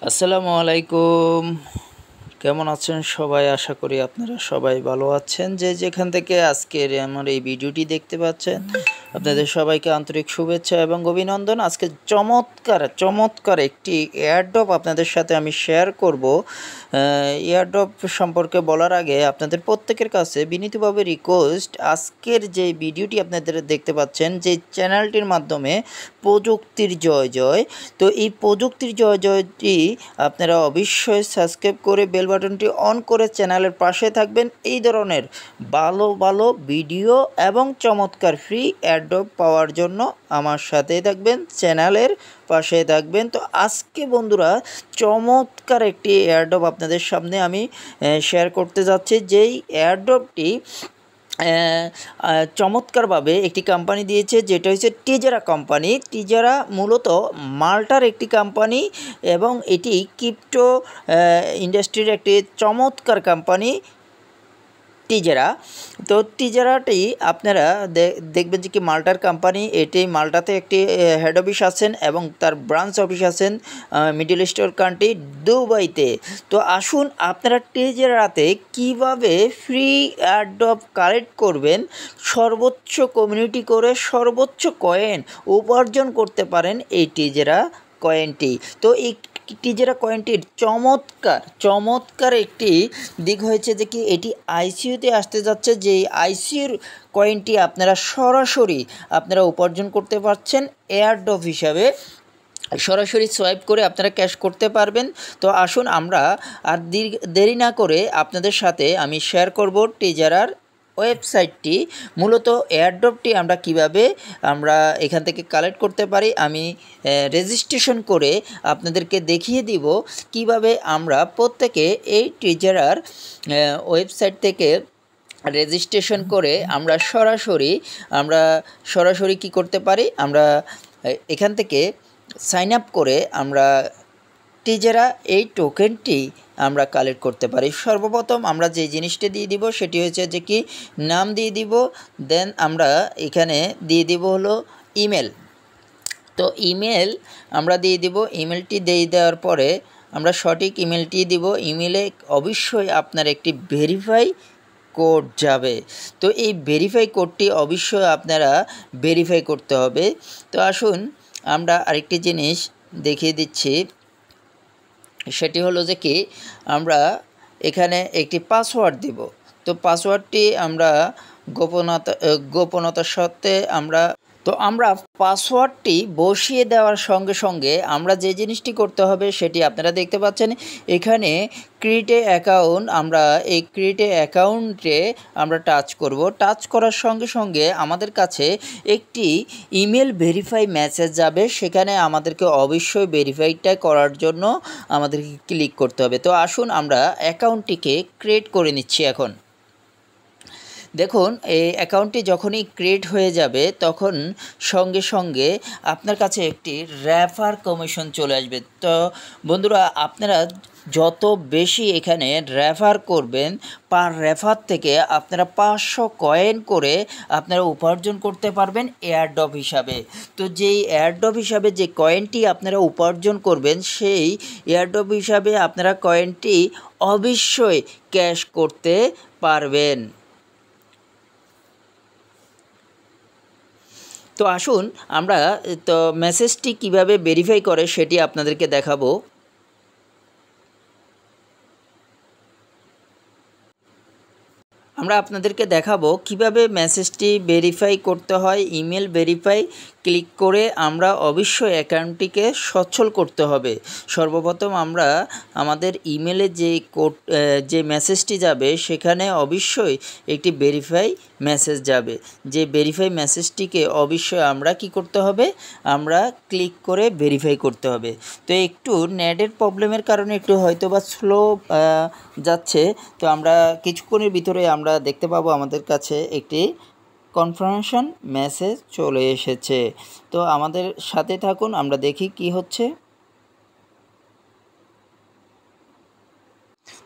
আসসালামু আলাইকুম। কেমন আছেন সবাই? আশা করি আপনারা সবাই ভালো আছেন। যে যেখান থেকে আজকের আমার এই ভিডিওটি দেখতে পাচ্ছেন, আপনাদের সবাইকে আন্তরিক শুভেচ্ছা এবং অভিনন্দন। আজকে চমৎকার একটি এয়ারড্রপ আপনাদের সাথে আমি শেয়ার করব। এয়ারড্রপ সম্পর্কে বলার আগে আপনাদের প্রত্যেকের কাছে বিনীতভাবে রিকোয়েস্ট, আজকের যে ভিডিওটি আপনাদের দেখতে পাচ্ছেন, যে চ্যানেলটির মাধ্যমে প্রযুক্তির জয় জয়, তো এই প্রযুক্তির জয় জয়টি আপনারা অবশ্যই সাবস্ক্রাইব করে বেল বাটনটি অন করে চ্যানেলের পাশে থাকবেন। এই ধরনের ভালো ভিডিও এবং চমৎকার ফ্রি এয়ারড্রপ পাওয়ার জন্য আমার সাথেই থাকবেন, চ্যানেলের পাশে থাকবেন। তো আজকে বন্ধুরা চমৎকার একটি এয়ারড্রপ আপনাদের সামনে আমি শেয়ার করতে যাচ্ছি। যেই এয়ারড্রপটি চমৎকারভাবে একটি কোম্পানি দিয়েছে, যেটা হচ্ছে টিজারা কোম্পানি। টিজারা মূলত মাল্টার একটি কোম্পানি এবং এটি ক্রিপ্টো ইন্ডাস্ট্রির একটি চমৎকার কোম্পানি টিজারা। তো টিজারাটি আপনারা দেখবেন যে কি মাল্টার কোম্পানি, এটি মাল্টাতে একটি হেড অফিস আছেন এবং তার ব্রাঞ্চ অফিস আছেন মিডল ইস্টার কান্ট্রি দুবাইতে। তো আসুন আপনারা টিজারাতে কিভাবে ফ্রি এয়ারড্রপ কালেক্ট করবেন, সর্বোচ্চ কমিউনিটি করে সর্বোচ্চ কয়েন উপার্জন করতে পারেন এই টিজারা কয়েনটি। তো এই টিজারা কয়েনটির চমৎকার একটি দিক হয়েছে যে কি এটি আইসিইউতে আসতে যাচ্ছে। যেই আইসিইউর কয়েনটি আপনারা সরাসরি উপার্জন করতে পারছেন এয়ারড্রপ হিসাবে, সরাসরি সোয়াইপ করে আপনারা ক্যাশ করতে পারবেন। তো আসুন আমরা আর দেরি না করে আপনাদের সাথে আমি শেয়ার করব টিজারার ওয়েবসাইটটি। মূলত এয়ারড্রপটি আমরা কিভাবে এখান থেকে কালেক্ট করতে পারি, আমি রেজিস্ট্রেশন করে আপনাদেরকে দেখিয়ে দিব কিভাবে আমরা প্রত্যেকে এই টিজারার ওয়েবসাইট থেকে রেজিস্ট্রেশন করে আমরা সরাসরি কি করতে পারি, আমরা এখান থেকে সাইন আপ করে আমরা টিজারা এই টোকেনটি আমরা কালেক্ট করতে পারি। সর্বপ্রথম আমরা যে জিনিসটা দিয়ে দিব সেটি হচ্ছে যে কি নাম দিয়ে দিব, দেন আমরা এখানে দিয়ে দিব হলো ইমেল। তো ইমেল আমরা দিয়ে দিব, ইমেলটি দিয়ে দেওয়ার পরে আমরা সঠিক ইমেলটি দিব। ইমেলে অবশ্যই আপনার একটি ভেরিফাই কোড যাবে। তো এই ভেরিফাই কোডটি অবশ্যই আপনারা ভেরিফাই করতে হবে। তো আসুন আমরা আরেকটি জিনিস দেখিয়ে দিচ্ছি, সেটি হলো যে কি আমরা এখানে একটি পাসওয়ার্ড দিব। তো পাসওয়ার্ডটি আমরা গোপনতার সাথে আমরা পাসওয়ার্ডটি বসিয়ে দেওয়ার সঙ্গে সঙ্গে আমরা যে জিনিসটি করতে হবে সেটি আপনারা দেখতে পাচ্ছেন এখানে ক্রিয়েট এ অ্যাকাউন্ট। আমরা এই ক্রিয়েট এ অ্যাকাউন্টে আমরা টাচ করব। টাচ করার সঙ্গে সঙ্গে আমাদের কাছে একটি ইমেল ভেরিফাই মেসেজ যাবে। সেখানে আমাদেরকে অবশ্যই ভেরিফাইটা করার জন্য আমাদেরকে ক্লিক করতে হবে। তো আসুন আমরা অ্যাকাউন্টটিকে ক্রিয়েট করে নিচ্ছি। এখন দেখুন এই অ্যাকাউন্টটি যখনই ক্রিয়েট হয়ে যাবে তখন সঙ্গে সঙ্গে আপনার কাছে একটি রেফার কমিশন চলে আসবে। তো বন্ধুরা আপনারা যত বেশি এখানে রেফার করবেন, পার রেফার থেকে আপনারা 500 কয়েন করে আপনারা উপার্জন করতে পারবেন এয়ারড্রপ হিসাবে। তো যেই এয়ারড্রপ হিসাবে যে কয়েনটি আপনারা উপার্জন করবেন, সেই এয়ারড্রপ হিসাবে আপনারা কয়েনটি অবশ্যই ক্যাশ করতে পারবেন। তো আসুন আমরা মেসেজটি কিভাবে ভেরিফাই করে সেটি আপনাদেরকে দেখাবো। আমরা আপনাদেরকে দেখাবো কিভাবে মেসেজটি ভেরিফাই করতে হয়। ইমেল ভেরিফাই ক্লিক করে আমরা অবশ্যই অ্যাকাউন্টটিকে সচ্ছল করতে হবে। সর্বপ্রথম আমরা আমাদের ইমেলে যে মেসেজটি যাবে সেখানে অবশ্যই একটি ভেরিফাই মেসেজ যাবে। যে ভেরিফাই মেসেজটিকে অবশ্যই আমরা কি করতে হবে, আমরা ক্লিক করে ভেরিফাই করতে হবে। তো একটু নেটের প্রবলেমের কারণে একটু হয়তো বা স্লো যাচ্ছে। তো আমরা কিছুক্ষণের ভিতরে আমরা দেখতে পাবো আমাদের কাছে একটি কনফার্মেশন মেসেজ চলে এসেছে। তো আমাদের সাথে থাকুন, আমরা দেখি কি হচ্ছে।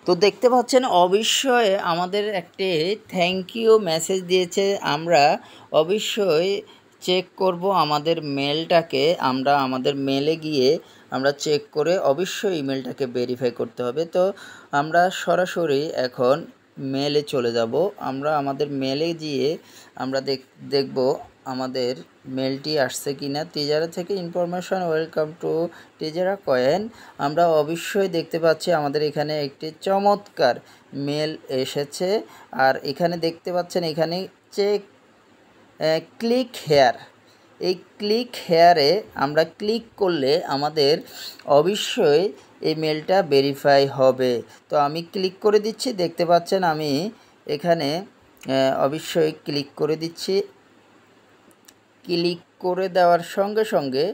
তো দেখতে পাচ্ছেন অবশ্যই আমাদের একটি থ্যাংক ইউ মেসেজ দিয়েছে। আমরা অবশ্যই চেক করব আমাদের মেলটাকে। আমরা আমাদের মেলে গিয়ে আমরা চেক করে অবশ্যই ইমেলটাকে ভেরিফাই করতে হবে। তো আমরা সরাসরি এখন মেলে চলে যাব। আমরা আমাদের মেলে গিয়ে আমরা দেখব আমাদের মেলটি আসছে কিনা। টিজারা থেকে ইনফরমেশন, ওয়েলকাম টু টিজারা কয়েন। আমরা অবশ্যই দেখতে পাচ্ছি আমাদের এখানে একটি চমৎকার মেল এসেছে। আর এখানে দেখতে পাচ্ছেন এখানে চেক ক্লিক হেয়ার, এই ক্লিক হেয়ারে আমরা ক্লিক করলে আমাদের অবশ্যই এই মেলটা ভেরিফাই হবে। তো আমি ক্লিক করে দিচ্ছি, দেখতে পাচ্ছেন আমি এখানে অবশ্যই ক্লিক করে দিচ্ছি। ক্লিক করে দেওয়ার সঙ্গে সঙ্গে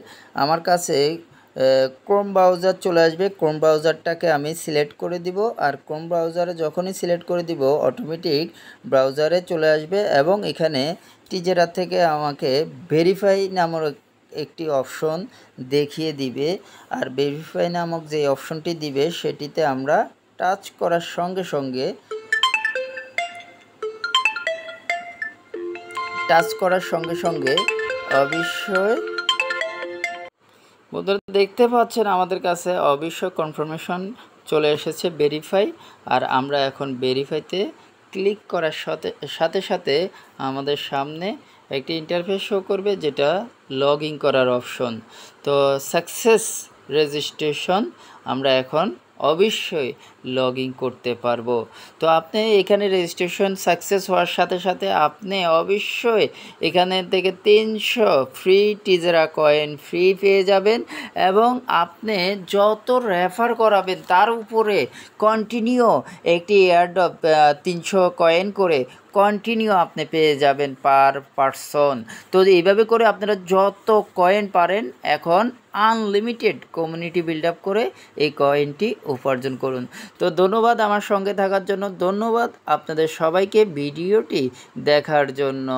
আমার কাছে ক্রোম ব্রাউজার চলে আসবে। ক্রোম ব্রাউজারটাকে আমি সিলেক্ট করে দিব। আর ক্রোম ব্রাউজারে যখনই সিলেক্ট করে দিব অটোমেটিক ব্রাউজারে চলে আসবে এবং এখানে টিজেরা থেকে আমাকে ভেরিফাই নামক একটি অপশন দেখিয়ে দিবে। আর ভেরিফাই নামক যে অপশনটি দিবে সেটিতে আমরা টাচ করার সঙ্গে সঙ্গে অবশ্যই বন্ধুরা দেখতে পাচ্ছেন আমাদের কাছে অবশ্যই কনফার্মেশন চলে এসেছে ভেরিফাই। আর আমরা এখন ভেরিফাইতে ক্লিক করার সাথে সাথে আমাদের সামনে একটি ইন্টারফেস শো করবে, যেটা লগ ইন করার অপশন। তো সাকসেস রেজিস্ট্রেশন আমরা এখন অবশ্যই লগ ইন করতে পারবো। তো আপনি এখানে রেজিস্ট্রেশন সাকসেস হওয়ার সাথে সাথে আপনি অবশ্যই এখানে থেকে 300 ফ্রি টিজেরা কয়েন ফ্রি পেয়ে যাবেন এবং আপনি যত রেফার করাবেন তার উপরে কন্টিনিউ একটি এয়ারড্রপ 300 কয়েন করে কন্টিনিউ আপনি পেয়ে যাবেন পার পারসন। তো এইভাবে করে আপনারা যত কয়েন পারেন এখন আনলিমিটেড কমিউনিটি বিল্ড আপ করে এই কয়েনটি উপার্জন করুন। তো ধন্যবাদ আমার সঙ্গে থাকার জন্য, ধন্যবাদ আপনাদের সবাইকে ভিডিওটি দেখার জন্য।